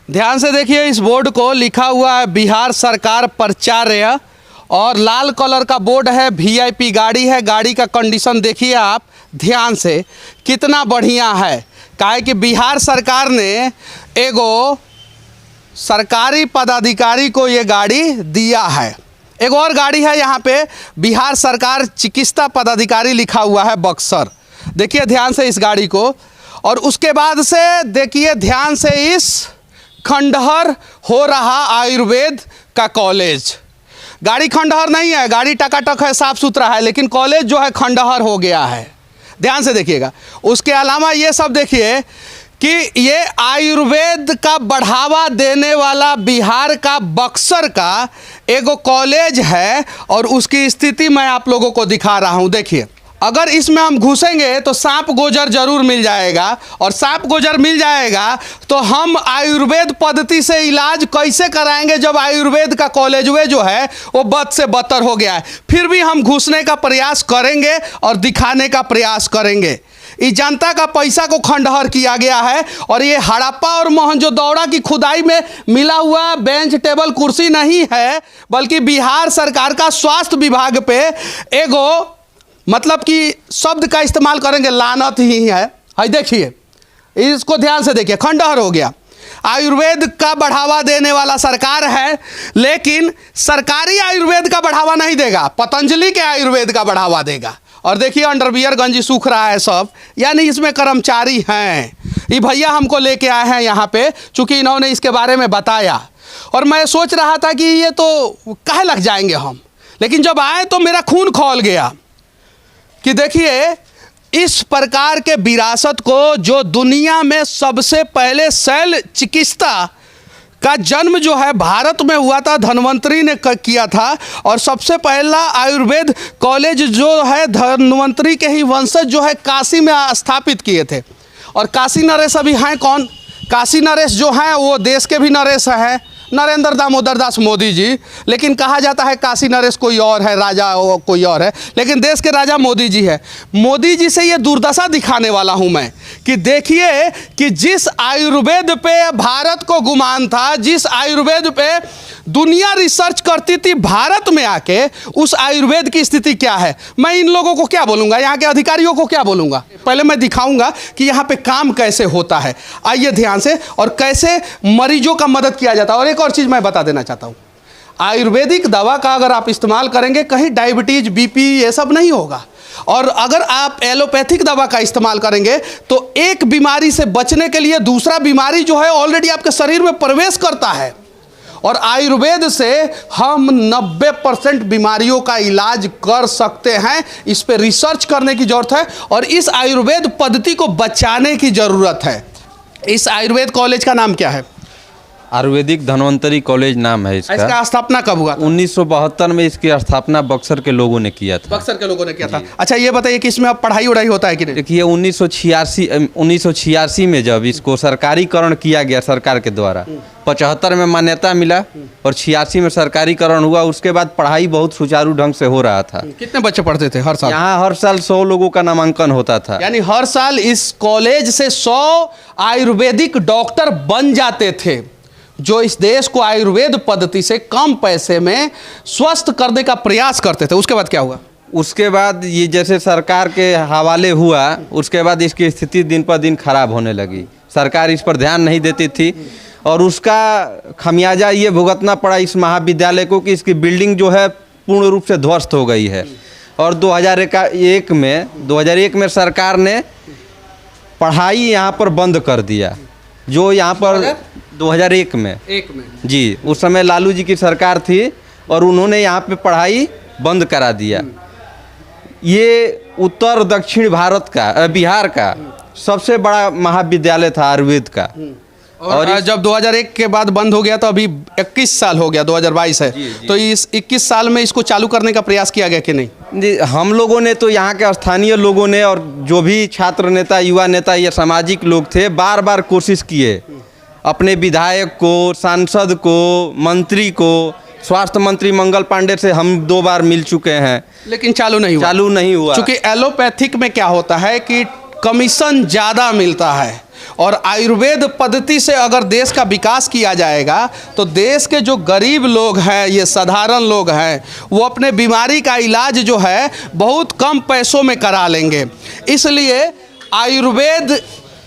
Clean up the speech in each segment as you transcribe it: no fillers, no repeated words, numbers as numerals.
ध्यान से देखिए, इस बोर्ड को लिखा हुआ है बिहार सरकार प्राचार्य और लाल कलर का बोर्ड है। वीआईपी गाड़ी है। गाड़ी का कंडीशन देखिए आप ध्यान से, कितना बढ़िया है। काहे कि बिहार सरकार ने एगो सरकारी पदाधिकारी को ये गाड़ी दिया है। एक और गाड़ी है यहाँ पे, बिहार सरकार चिकित्सा पदाधिकारी लिखा हुआ है बक्सर। देखिए ध्यान से इस गाड़ी को। और उसके बाद से देखिए ध्यान से, इस खंडहर हो रहा आयुर्वेद का कॉलेज। गाड़ी खंडहर नहीं है, गाड़ी टकाटक है, साफ सुथरा है, लेकिन कॉलेज जो है खंडहर हो गया है। ध्यान से देखिएगा। उसके अलावा ये सब देखिए कि ये आयुर्वेद का बढ़ावा देने वाला बिहार का बक्सर का एगो कॉलेज है और उसकी स्थिति मैं आप लोगों को दिखा रहा हूँ। देखिए, अगर इसमें हम घुसेंगे तो सांप गोजर जरूर मिल जाएगा, और सांप गोजर मिल जाएगा तो हम आयुर्वेद पद्धति से इलाज कैसे कराएंगे जब आयुर्वेद का कॉलेज वे जो है वो बद से बदतर हो गया है। फिर भी हम घुसने का प्रयास करेंगे और दिखाने का प्रयास करेंगे। इस जनता का पैसा को खंडहर किया गया है। और ये हड़प्पा और मोहनजोदड़ो की खुदाई में मिला हुआ बेंच टेबल कुर्सी नहीं है, बल्कि बिहार सरकार का स्वास्थ्य विभाग पे एगो मतलब कि शब्द का इस्तेमाल करेंगे, लानत ही है। देखिए, इसको ध्यान से देखिए, खंडहर हो गया। आयुर्वेद का बढ़ावा देने वाला सरकार है, लेकिन सरकारी आयुर्वेद का बढ़ावा नहीं देगा, पतंजलि के आयुर्वेद का बढ़ावा देगा। और देखिए अंडरवियर गंजी सूख रहा है सब, यानी इसमें कर्मचारी हैं। ये भैया हमको लेके आए हैं यहाँ पे, चूँकि इन्होंने इसके बारे में बताया। और मैं सोच रहा था कि ये तो काहे लग जाएंगे हम, लेकिन जब आए तो मेरा खून खौल गया कि देखिए इस प्रकार के विरासत को, जो दुनिया में सबसे पहले शैल चिकित्सा का जन्म जो है भारत में हुआ था, धन्वंतरी ने किया था। और सबसे पहला आयुर्वेद कॉलेज जो है धन्वंतरी के ही वंशज जो है काशी में स्थापित किए थे। और काशी नरेश अभी हैं कौन? काशी नरेश जो हैं वो देश के भी नरेश हैं, नरेंद्र दामोदर दास मोदी जी। लेकिन कहा जाता है काशी नरेश कोई और है, राजा कोई और है, लेकिन देश के राजा मोदी जी है। मोदी जी से ये दुर्दशा दिखाने वाला हूं मैं कि देखिए कि जिस आयुर्वेद पे भारत को गुमान था, जिस आयुर्वेद पे दुनिया रिसर्च करती थी, भारत में आके उस आयुर्वेद की स्थिति क्या है। मैं इन लोगों को क्या बोलूँगा, यहाँ के अधिकारियों को क्या बोलूँगा? पहले मैं दिखाऊंगा कि यहाँ पे काम कैसे होता है। आइए ध्यान से, और कैसे मरीजों का मदद किया जाता है। और एक और चीज़ मैं बता देना चाहता हूँ, आयुर्वेदिक दवा का अगर आप इस्तेमाल करेंगे, कहीं डायबिटीज बीपी ये सब नहीं होगा। और अगर आप एलोपैथिक दवा का इस्तेमाल करेंगे तो एक बीमारी से बचने के लिए दूसरा बीमारी जो है ऑलरेडी आपके शरीर में प्रवेश करता है। और आयुर्वेद से हम 90% बीमारियों का इलाज कर सकते हैं। इस पे रिसर्च करने की ज़रूरत है और इस आयुर्वेद पद्धति को बचाने की ज़रूरत है। इस आयुर्वेद कॉलेज का नाम क्या है? आयुर्वेदिक धन्वंतरी कॉलेज नाम है इसका। इसका स्थापना कब हुआ? 1972 में इसकी स्थापना बक्सर के लोगों ने किया था। बक्सर के लोगों ने किया था। अच्छा ये बताइए कि इसमें अब पढ़ाई उड़ाई होता है कि नहीं? देखिए 1986 में जब इसको सरकारीकरण किया गया सरकार के द्वारा, 75 में मान्यता मिला और 86 में सरकारीकरण हुआ। उसके बाद पढ़ाई बहुत सुचारू ढंग से हो रहा था। कितने बच्चे पढ़ते थे हर साल? यहाँ हर साल 100 लोगों का नामांकन होता था। यानी हर साल इस कॉलेज से 100 आयुर्वेदिक डॉक्टर बन जाते थे, जो इस देश को आयुर्वेद पद्धति से कम पैसे में स्वस्थ करने का प्रयास करते थे। उसके बाद क्या हुआ? उसके बाद ये जैसे सरकार के हवाले हुआ, उसके बाद इसकी स्थिति दिन पर दिन खराब होने लगी। सरकार इस पर ध्यान नहीं देती थी और उसका खमियाजा ये भुगतना पड़ा इस महाविद्यालय को कि इसकी बिल्डिंग जो है पूर्ण रूप से ध्वस्त हो गई है। और 2001 में सरकार ने पढ़ाई यहाँ पर बंद कर दिया। जो यहाँ पर 2001 में जी, उस समय लालू जी की सरकार थी और उन्होंने यहाँ पे पढ़ाई बंद करा दिया। ये उत्तर दक्षिण भारत का, बिहार का सबसे बड़ा महाविद्यालय था आयुर्वेद का। और जब 2001 के बाद बंद हो गया तो अभी 21 साल हो गया, 2022 है। जी। तो इस 21 साल में इसको चालू करने का प्रयास किया गया कि नहीं? जी, हम लोगों ने तो यहाँ के स्थानीय लोगों ने और जो भी छात्र नेता, युवा नेता या सामाजिक लोग थे, बार बार कोशिश किए। अपने विधायक को, सांसद को, मंत्री को, स्वास्थ्य मंत्री मंगल पांडे से हम 2 बार मिल चुके हैं, लेकिन चालू नहीं हुआ। क्योंकि एलोपैथिक में क्या होता है कि कमीशन ज़्यादा मिलता है और आयुर्वेद पद्धति से अगर देश का विकास किया जाएगा तो देश के जो गरीब लोग हैं, ये साधारण लोग हैं, वो अपने बीमारी का इलाज जो है बहुत कम पैसों में करा लेंगे। इसलिए आयुर्वेद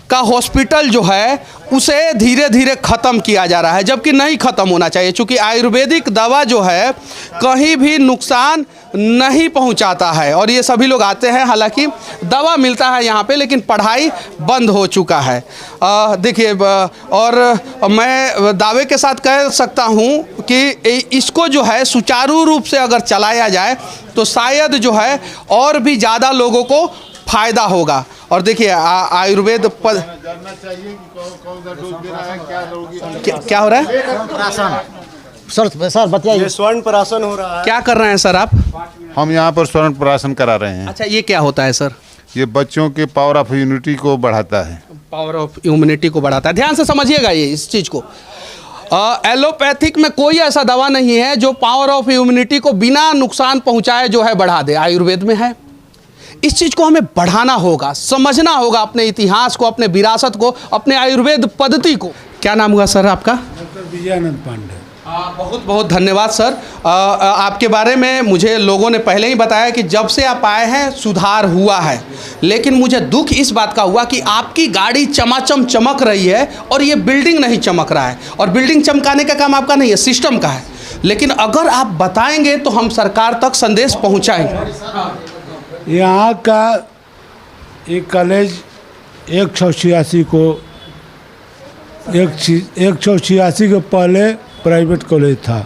का हॉस्पिटल जो है उसे धीरे धीरे ख़त्म किया जा रहा है, जबकि नहीं ख़त्म होना चाहिए, क्योंकि आयुर्वेदिक दवा जो है कहीं भी नुकसान नहीं पहुंचाता है। और ये सभी लोग आते हैं, हालांकि दवा मिलता है यहाँ पे, लेकिन पढ़ाई बंद हो चुका है। देखिए, और मैं दावे के साथ कह सकता हूँ कि इसको जो है सुचारू रूप से अगर चलाया जाए तो शायद जो है और भी ज़्यादा लोगों को फ़ायदा होगा। और देखिए आयुर्वेद जानना चाहिए कि कौन सा डोज दे रहा है, क्या हो रहा है? सर बताइए। ये स्वर्ण प्राशन हो रहा है। क्या कर रहे हैं सर आप? हम यहाँ पर स्वर्ण प्राशन करा रहे हैं। अच्छा, ये क्या होता है सर? ये बच्चों के पावर ऑफ इम्यूनिटी को बढ़ाता है। पावर ऑफ इम्यूनिटी को बढ़ाता है। ध्यान से समझिएगा ये इस चीज़ को। एलोपैथिक में कोई ऐसा दवा नहीं है जो पावर ऑफ इम्यूनिटी को बिना नुकसान पहुंचाए जो है बढ़ा दे। आयुर्वेद में है। इस चीज़ को हमें बढ़ाना होगा, समझना होगा, अपने इतिहास को, अपने विरासत को, अपने आयुर्वेद पद्धति को। क्या नाम हुआ सर आपका? डॉक्टर विजयानंद पांडे। बहुत बहुत धन्यवाद सर। आपके बारे में मुझे लोगों ने पहले ही बताया कि जब से आप आए हैं सुधार हुआ है, लेकिन मुझे दुख इस बात का हुआ कि आपकी गाड़ी चमाचम चमक रही है और ये बिल्डिंग नहीं चमक रहा है। और बिल्डिंग चमकाने का काम आपका नहीं है, सिस्टम का है। लेकिन अगर आप बताएंगे तो हम सरकार तक संदेश पहुँचाएंगे। यहाँ का एक कॉलेज 186 को 186 के पहले प्राइवेट कॉलेज था।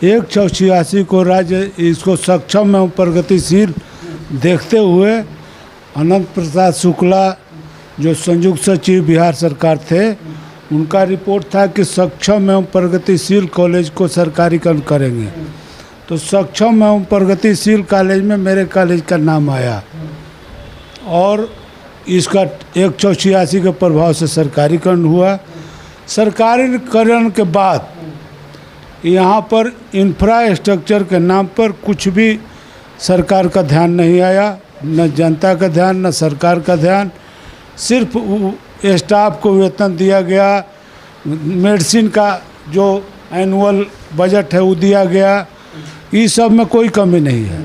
186 को राज्य इसको सक्षम एवं प्रगतिशील देखते हुए अनंत प्रसाद शुक्ला जो संयुक्त सचिव बिहार सरकार थे, उनका रिपोर्ट था कि सक्षम एवं प्रगतिशील कॉलेज को सरकारीकरण करेंगे। तो सक्षम एवं प्रगतिशील कॉलेज में मेरे कॉलेज का नाम आया और इसका 186 के प्रभाव से सरकारीकरण हुआ। सरकारीकरण के बाद यहाँ पर इंफ्रास्ट्रक्चर के नाम पर कुछ भी सरकार का ध्यान नहीं आया, न जनता का ध्यान, न सरकार का ध्यान। सिर्फ स्टाफ को वेतन दिया गया, मेडिसिन का जो एनुअल बजट है वो दिया गया, इस सब में कोई कमी नहीं है।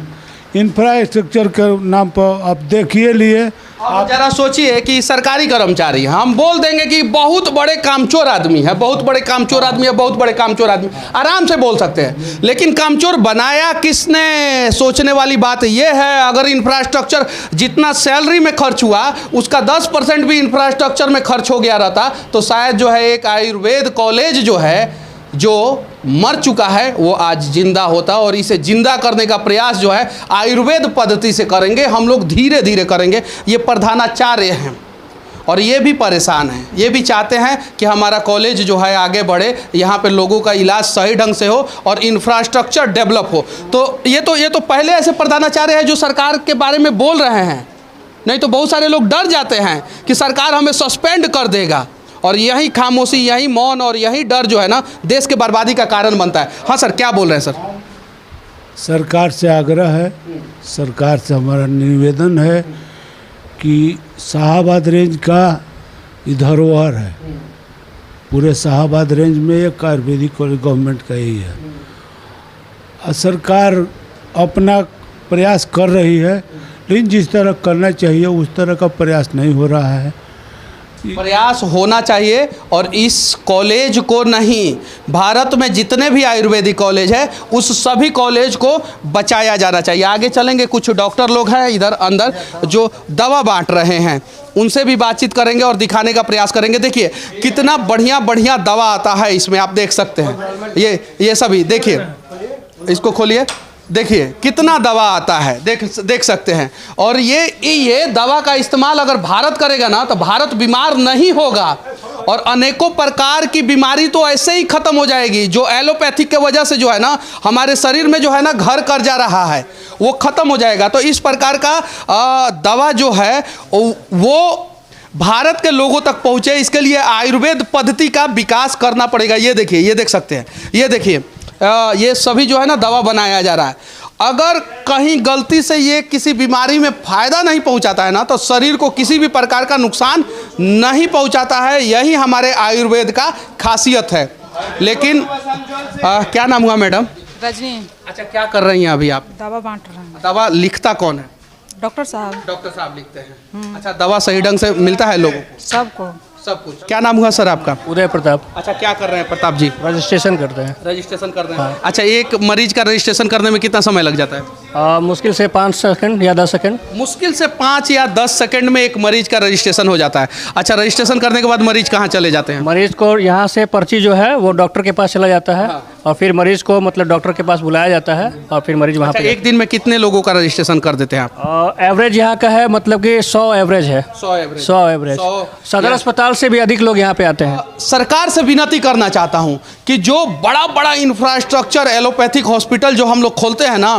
इंफ्रास्ट्रक्चर के नाम पर आप देखिए लिए, आप जरा सोचिए कि सरकारी कर्मचारी, हम बोल देंगे कि बहुत बड़े कामचोर आदमी है, बहुत बड़े कामचोर आदमी है, बहुत बड़े कामचोर आदमी, आराम से बोल सकते हैं। लेकिन कामचोर बनाया किसने, सोचने वाली बात यह है। अगर इंफ्रास्ट्रक्चर जितना सैलरी में खर्च हुआ उसका 10% भी इंफ्रास्ट्रक्चर में खर्च हो गया रहता तो शायद जो है एक आयुर्वेद कॉलेज जो है जो मर चुका है वो आज जिंदा होता। और इसे जिंदा करने का प्रयास जो है आयुर्वेद पद्धति से करेंगे हम लोग, धीरे धीरे करेंगे। ये प्रधानाचार्य हैं और ये भी परेशान हैं, ये भी चाहते हैं कि हमारा कॉलेज जो है आगे बढ़े, यहाँ पे लोगों का इलाज सही ढंग से हो और इंफ्रास्ट्रक्चर डेवलप हो। तो ये तो पहले ऐसे प्रधानाचार्य हैं जो सरकार के बारे में बोल रहे हैं, नहीं तो बहुत सारे लोग डर जाते हैं कि सरकार हमें सस्पेंड कर देगा। और यही खामोशी, यही मौन और यही डर जो है ना देश के बर्बादी का कारण बनता है। हाँ सर, क्या बोल रहे हैं सर? सरकार से आग्रह है, सरकार से हमारा निवेदन है कि शाहाबाद रेंज का धरोहर है, पूरे शाहाबाद रेंज में एक आयुर्वेदिक कॉलेज गवर्नमेंट का ही है। सरकार अपना प्रयास कर रही है, लेकिन जिस तरह करना चाहिए उस तरह का प्रयास नहीं हो रहा है। प्रयास होना चाहिए और इस कॉलेज को नहीं, भारत में जितने भी आयुर्वेदिक कॉलेज है उस सभी कॉलेज को बचाया जाना चाहिए। आगे चलेंगे, कुछ डॉक्टर लोग हैं इधर अंदर जो दवा बांट रहे हैं, उनसे भी बातचीत करेंगे और दिखाने का प्रयास करेंगे। देखिए कितना बढ़िया बढ़िया दवा आता है इसमें, आप देख सकते हैं। ये सभी देखिए, इसको खोलिए, देखिए कितना दवा आता है, देख सकते हैं। और ये दवा का इस्तेमाल अगर भारत करेगा ना तो भारत बीमार नहीं होगा और अनेकों प्रकार की बीमारी तो ऐसे ही खत्म हो जाएगी जो एलोपैथिक के वजह से जो है ना हमारे शरीर में जो है ना घर कर जा रहा है वो खत्म हो जाएगा। तो इस प्रकार का दवा जो है वो भारत के लोगों तक पहुँचे, इसके लिए आयुर्वेद पद्धति का विकास करना पड़ेगा। ये देखिए, ये देख सकते हैं, ये देखिए, ये सभी जो है ना दवा बनाया जा रहा है। अगर कहीं गलती से ये किसी बीमारी में फ़ायदा नहीं पहुंचाता है ना, तो शरीर को किसी भी प्रकार का नुकसान नहीं पहुंचाता है। यही हमारे आयुर्वेद का खासियत है। लेकिन क्या नाम हुआ मैडम? रजनी। अच्छा, क्या कर रही हैं अभी आप? दवा बांट रहे हैं। दवा लिखता कौन है? डॉक्टर साहब। डॉक्टर साहब लिखते हैं। अच्छा, दवा सही ढंग से मिलता है लोगों को? सबको। सब कुछ। क्या नाम हुआ सर आपका? उदय प्रताप। अच्छा, क्या कर रहे हैं प्रताप जी? रजिस्ट्रेशन करते हैं। रजिस्ट्रेशन कर रहे हैं। अच्छा, एक मरीज का रजिस्ट्रेशन करने में कितना समय लग जाता है? मुश्किल से 5 सेकंड या 10 सेकंड। मुश्किल से 5 या 10 सेकंड में एक मरीज का रजिस्ट्रेशन हो जाता है। अच्छा, रजिस्ट्रेशन करने के बाद मरीज कहाँ चले जाते हैं? मरीज को यहाँ से पर्ची जो है वो डॉक्टर के पास चला जाता है। और फिर मरीज को मतलब डॉक्टर के पास बुलाया जाता है और फिर मरीज वहाँ अच्छा, पे। एक दिन में कितने लोगों का रजिस्ट्रेशन कर देते हैं आप? एवरेज यहाँ का है मतलब कि 100 एवरेज है। 100 एवरेज। 100 एवरेज। सदर अस्पताल से भी अधिक लोग यहाँ पे आते हैं। सरकार से विनती करना चाहता हूँ कि जो बड़ा बड़ा इंफ्रास्ट्रक्चर एलोपैथिक हॉस्पिटल जो हम लोग खोलते हैं ना,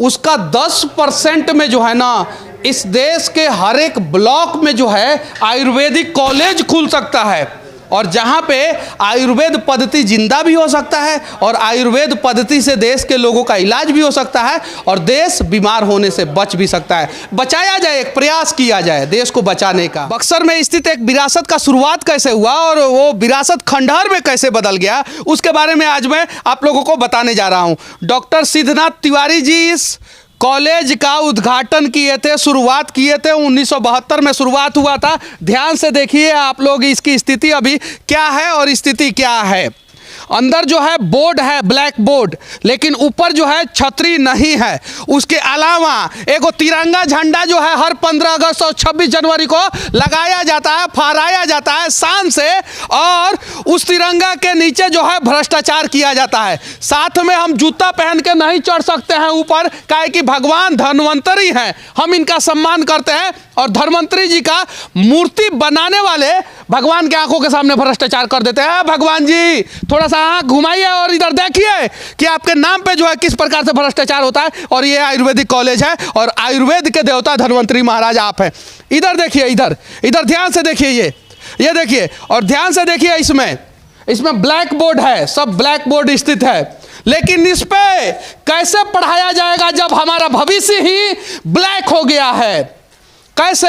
उसका 10% में जो है ना, इस देश के हर एक ब्लॉक में जो है आयुर्वेदिक कॉलेज खुल सकता है। और जहाँ पे आयुर्वेद पद्धति जिंदा भी हो सकता है और आयुर्वेद पद्धति से देश के लोगों का इलाज भी हो सकता है और देश बीमार होने से बच भी सकता है। बचाया जाए, एक प्रयास किया जाए देश को बचाने का। बक्सर में स्थित एक विरासत का शुरुआत कैसे हुआ और वो विरासत खंडहर में कैसे बदल गया, उसके बारे में आज मैं आप लोगों को बताने जा रहा हूँ। डॉक्टर सिद्धनाथ तिवारी जी इस कॉलेज का उद्घाटन किए थे, शुरुआत किए थे। 1972 में शुरुआत हुआ था। ध्यान से देखिए आप लोग इसकी स्थिति अभी क्या है और स्थिति क्या है। अंदर जो है बोर्ड है, ब्लैक बोर्ड, लेकिन ऊपर जो है छतरी नहीं है। उसके अलावा एक तिरंगा झंडा जो है हर 15 अगस्त और 26 जनवरी को लगाया जाता है, फहराया जाता है शान से, और उस तिरंगा के नीचे जो है भ्रष्टाचार किया जाता है। साथ में हम जूता पहन के नहीं चढ़ सकते हैं ऊपर, काहे कि भगवान धन्वंतरी हैं, हम इनका सम्मान करते हैं। और धन्वंतरी जी का मूर्ति बनाने वाले भगवान के आंखों के सामने भ्रष्टाचार कर देते हैं। भगवान जी थोड़ा सा आंख घुमाइए और इधर देखिए कि आपके नाम पे जो है किस प्रकार से भ्रष्टाचार होता है। और ये आयुर्वेदिक कॉलेज है और आयुर्वेद के देवता धन्वंतरी महाराज आप हैं। इधर देखिए, इधर इधर ध्यान से देखिए, ये देखिए और ध्यान से देखिए। इसमें ब्लैक बोर्ड है, सब ब्लैक बोर्ड स्थित है, लेकिन इस पे कैसे पढ़ाया जाएगा जब हमारा भविष्य ही ब्लैक हो गया है? कैसे?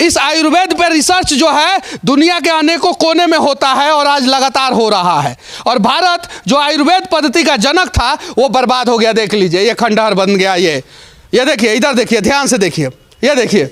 इस आयुर्वेद पे रिसर्च जो है दुनिया के अनेकों कोने में होता है और आज लगातार हो रहा है। और भारत जो आयुर्वेद पद्धति का जनक था वो बर्बाद हो गया। देख लीजिए, ये खंडहर बन गया। ये देखिए, इधर देखिए, ध्यान से देखिए, ये देखिए,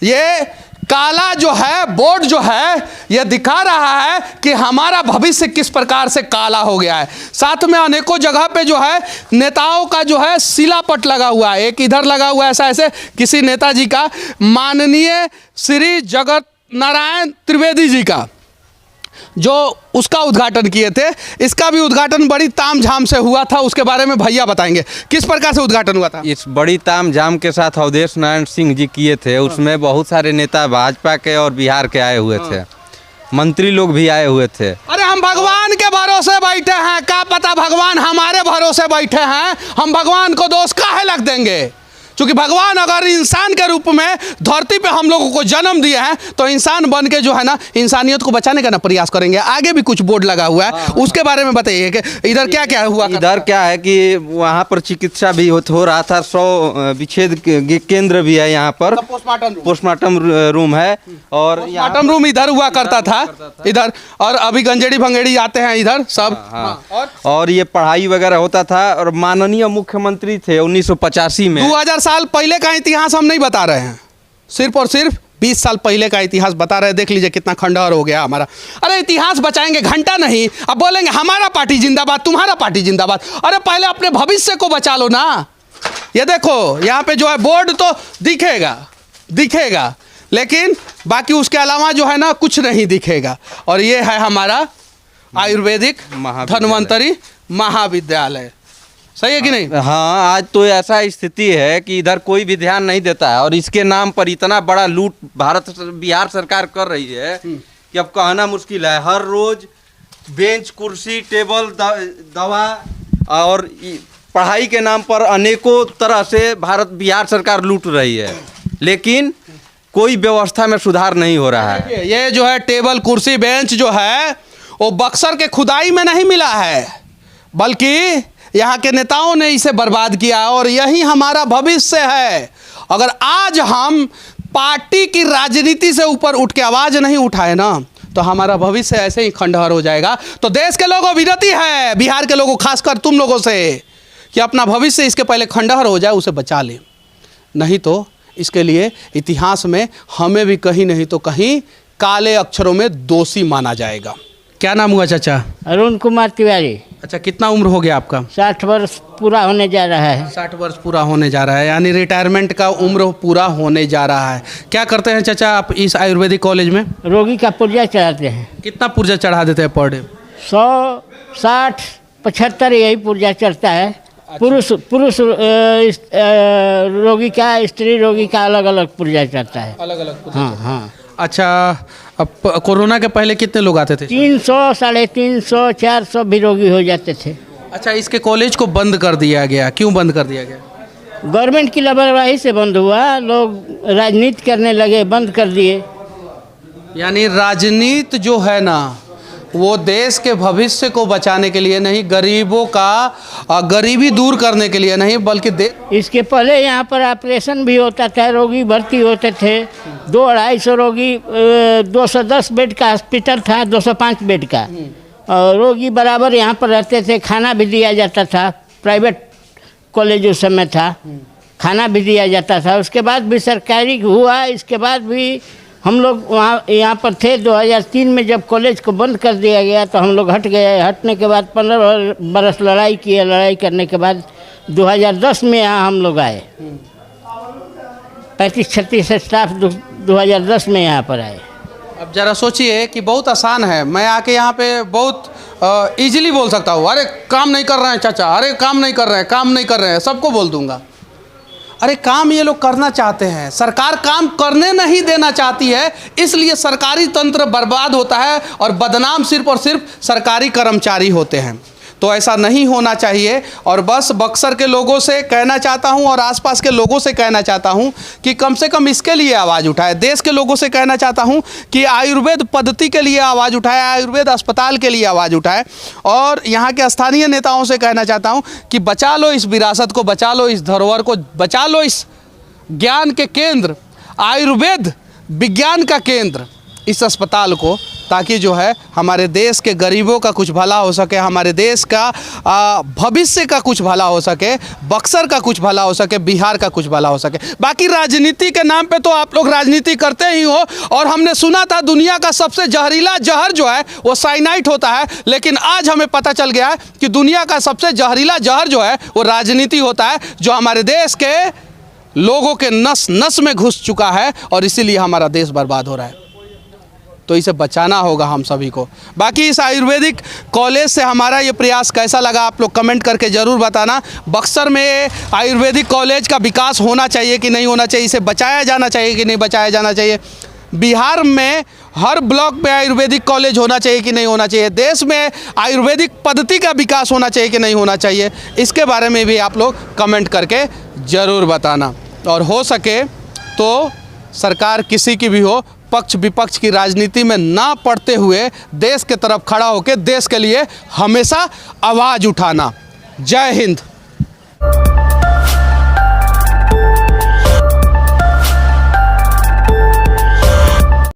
ये काला जो है बोर्ड जो है ये दिखा रहा है कि हमारा भविष्य किस प्रकार से काला हो गया है। साथ में अनेकों जगह पे जो है नेताओं का जो है शिलापट लगा हुआ है। एक इधर लगा हुआ है ऐसे किसी नेताजी का, माननीय श्री जगत नारायण त्रिवेदी जी का, जो उसका उद्घाटन किए थे। इसका भी उद्घाटन बड़ी तामझाम से हुआ था, उसके बारे में भैया बताएंगे किस प्रकार से उद्घाटन हुआ था। इस बड़ी तामझाम के साथ अवधेश नारायण सिंह जी किए थे। उसमें बहुत सारे नेता भाजपा के और बिहार के आए हुए थे, मंत्री लोग भी आए हुए थे। अरे हम भगवान के भरोसे बैठे हैं, क्या पता भगवान हमारे भरोसे बैठे हैं, हम भगवान को दोष काहे लग देंगे? क्योंकि भगवान अगर इंसान के रूप में धरती पे हम लोगों को जन्म दिए हैं तो इंसान बन के जो है ना इंसानियत को बचाने का ना प्रयास करेंगे। आगे भी कुछ बोर्ड लगा हुआ है, उसके बारे में बताइए कि इधर क्या क्या हुआ। इधर क्या है कि वहाँ पर चिकित्सा भी हो रहा था। 100 विच्छेद केंद्र भी है यहाँ पर, पोस्टमार्टम रूम है। और पोस्टमार्टम रूम इधर हुआ करता था इधर, और अभी गंजेड़ी भंगेड़ी आते हैं इधर सब। और ये पढ़ाई वगैरह होता था। और माननीय मुख्यमंत्री थे 1985 में। 2000 साल पहले का इतिहास हम नहीं बता रहे हैं, सिर्फ और सिर्फ 20 साल पहले का इतिहास बता रहे हैं। देख लीजिए कितना खंडहर हो गया हमारा। अरे इतिहास बचाएंगे घंटा नहीं, अब बोलेंगे हमारा पार्टी जिंदाबाद, तुम्हारा पार्टी जिंदाबाद। अरे पहले अपने भविष्य को बचा लो ना। ये देखो यहाँ पे जो है बोर्ड तो दिखेगा लेकिन बाकी उसके अलावा जो है ना कुछ नहीं दिखेगा। और ये है हमारा आयुर्वेदिक धन्वंतरी महाविद्यालय। सही है कि नहीं? हाँ, आज तो ऐसा स्थिति है कि इधर कोई भी ध्यान नहीं देता है और इसके नाम पर इतना बड़ा लूट बिहार सरकार कर रही है कि अब कहना मुश्किल है। हर रोज बेंच, कुर्सी, टेबल, दवा और पढ़ाई के नाम पर अनेकों तरह से बिहार सरकार लूट रही है, लेकिन कोई व्यवस्था में सुधार नहीं हो रहा है। ये जो है टेबल, कुर्सी, बेंच जो है वो बक्सर के खुदाई में नहीं मिला है, बल्कि यहाँ के नेताओं ने इसे बर्बाद किया और यही हमारा भविष्य है। अगर आज हम पार्टी की राजनीति से ऊपर उठ के आवाज़ नहीं उठाए ना तो हमारा भविष्य ऐसे ही खंडहर हो जाएगा। तो देश के लोगों विनती है, बिहार के लोगों, खासकर तुम लोगों से, कि अपना भविष्य इसके पहले खंडहर हो जाए, उसे बचा ले, नहीं तो इसके लिए इतिहास में हमें भी कहीं नहीं तो कहीं काले अक्षरों में दोषी माना जाएगा। क्या नाम हुआ चाचा? अरुण कुमार तिवारी। अच्छा, कितना उम्र हो गया आपका? 60 वर्ष पूरा होने जा रहा है। 60 वर्ष पूरा होने जा रहा है, यानी रिटायरमेंट का उम्र पूरा होने जा रहा है। क्या करते हैं चाचा आप इस आयुर्वेदिक कॉलेज में? रोगी का पुर्जा चढ़ाते हैं। कितना पुर्जा चढ़ा देते हैं पर डे? 100, 60, 75 यही पुर्जा चढ़ता है। पुरुष रोगी का, स्त्री रोगी का अलग अलग पुर्जा चढ़ता है। अलग अलग? हाँ हाँ। अच्छा, अब कोरोना के पहले कितने लोग आते थे? 300, 350, 400 भी रोगी हो जाते थे। अच्छा, इसके कॉलेज को बंद कर दिया गया, क्यों बंद कर दिया गया? गवर्नमेंट की लापरवाही से बंद हुआ, लोग राजनीति करने लगे, बंद कर दिए। यानी राजनीति जो है ना, वो देश के भविष्य को बचाने के लिए नहीं, गरीबों का गरीबी दूर करने के लिए नहीं, बल्कि इसके पहले यहाँ पर ऑपरेशन भी होता था, रोगी भर्ती होते थे। 200-250 रोगी, 210 बेड का हॉस्पिटल था, 205 बेड का, और रोगी बराबर यहाँ पर रहते थे। खाना भी दिया जाता था, प्राइवेट कॉलेज उस समय था, खाना भी दिया जाता था। उसके बाद भी सरकारी हुआ, इसके बाद भी हम लोग वहाँ यहाँ पर थे। 2003 में जब कॉलेज को बंद कर दिया गया तो हम लोग हट गए। हटने के बाद 15 बरस लड़ाई किए। लड़ाई करने के बाद 2010 में यहाँ हम लोग आए। 35-36 स्टाफ 2010 में यहाँ पर आए। अब ज़रा सोचिए कि बहुत आसान है, मैं आके यहाँ पे बहुत इजीली बोल सकता हूँ, अरे काम नहीं कर रहे हैं चाचा, अरे काम नहीं कर रहे हैं, काम नहीं कर रहे हैं, सबको बोल दूंगा। अरे काम ये लोग करना चाहते हैं, सरकार काम करने नहीं देना चाहती है, इसलिए सरकारी तंत्र बर्बाद होता है और बदनाम सिर्फ और सिर्फ सरकारी कर्मचारी होते हैं। तो ऐसा नहीं होना चाहिए। और बस बक्सर के लोगों से कहना चाहता हूं और आसपास के लोगों से कहना चाहता हूं कि कम से कम इसके लिए आवाज़ उठाए। देश के लोगों से कहना चाहता हूं कि आयुर्वेद पद्धति के लिए आवाज़ उठाए, आयुर्वेद अस्पताल के लिए आवाज़ उठाए। और यहाँ के स्थानीय नेताओं से कहना चाहता हूं कि बचा लो इस विरासत को, बचा लो इस धरोहर को, बचा लो इस ज्ञान के केंद्र, आयुर्वेद विज्ञान का केंद्र, इस अस्पताल को, ताकि जो है हमारे देश के गरीबों का कुछ भला हो सके, हमारे देश का भविष्य का कुछ भला हो सके, बक्सर का कुछ भला हो सके, बिहार का कुछ भला हो सके। बाकी राजनीति के नाम पे तो आप लोग राजनीति करते ही हो। और हमने सुना था दुनिया का सबसे जहरीला जहर जो है वो साइनाइड होता है, लेकिन आज हमें पता चल गया है कि दुनिया का सबसे जहरीला जहर जो है वो राजनीति होता है, जो हमारे देश के लोगों के नस नस में घुस चुका है और इसीलिए हमारा देश बर्बाद हो रहा है। तो इसे बचाना होगा हम सभी को। बाकी इस आयुर्वेदिक कॉलेज से हमारा ये प्रयास कैसा लगा आप लोग कमेंट करके ज़रूर बताना। बक्सर में आयुर्वेदिक कॉलेज का विकास होना चाहिए कि नहीं होना चाहिए, इसे बचाया जाना चाहिए कि नहीं बचाया जाना चाहिए, बिहार में हर ब्लॉक में आयुर्वेदिक कॉलेज होना चाहिए कि नहीं होना चाहिए, देश में आयुर्वेदिक पद्धति का विकास होना चाहिए कि नहीं होना चाहिए, इसके बारे में भी आप लोग कमेंट करके ज़रूर बताना। और हो सके तो सरकार किसी की भी हो, पक्ष विपक्ष की राजनीति में ना पड़ते हुए देश के तरफ खड़ा होकर देश के लिए हमेशा आवाज़ उठाना। जय हिंद।